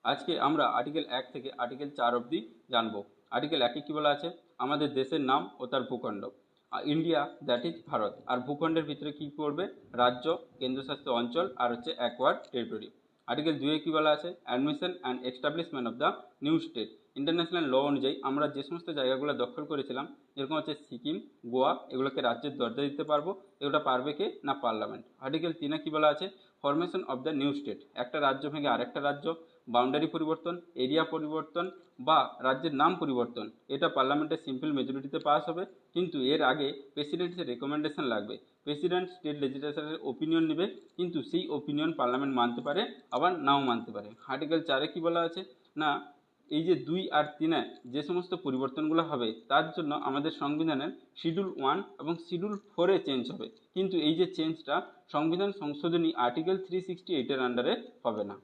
আজকে আমরা আর্টিকেল 1 থেকে আর্টিকেল 4 অবধি জানবো। আর্টিকেল 1 কি বলা আছে? আমাদের দেশের নাম ও তার ভূখণ্ড। India that is Bharat. আর ভূখণ্ডের ভিতরে কি পড়বে? রাজ্য, কেন্দ্রশাসিত অঞ্চল আর হচ্ছে অ্যাকোয়ার্ড টেরিটরি। আর্টিকেল 2 কি বলা আছে? Admission and establishment of the new state. International law অনুযায়ী আমরা যে সমস্ত জায়গাগুলো দখল করেছিলাম, যেরকম হচ্ছে সিকিম, গোয়া, এগুলোকে রাজ্যের দরজা দিতে পারবো। এগুলো পারবে কে? না পার্লামেন্ট। আর্টিকেল 3 কি বলা আছে? Formation of the new state. একটা রাজ্য ভেঙে আরেকটা রাজ্য, বাউন্ডারি পরিবর্তন, এরিয়া পরিবর্তন বা রাজ্যের নাম পরিবর্তন, এটা পার্লামেন্টের সিম্পল মেজরিটিতে পাস হবে। কিন্তু এর আগে প্রেসিডেন্টের রেকমেন্ডেশন লাগবে। প্রেসিডেন্ট স্টেট লেজিসলেচারের ওপিনিয়ন নেবে, কিন্তু সেই ওপিনিয়ন পার্লামেন্ট মানতে পারে, আবার নাও মানতে পারে। আর্টিকেল 4 কি বলা আছে? না, এই যে 2 আর 3 যে সমস্ত পরিবর্তনগুলো হবে তার জন্য আমাদের সংবিধানের শিডিউল 1 এবং শিডিউল 4 চেঞ্জ হবে। কিন্তু এই যে চেঞ্জটা সংবিধান সংশোধনী আর্টিকেল 368 আন্ডারে হবে না।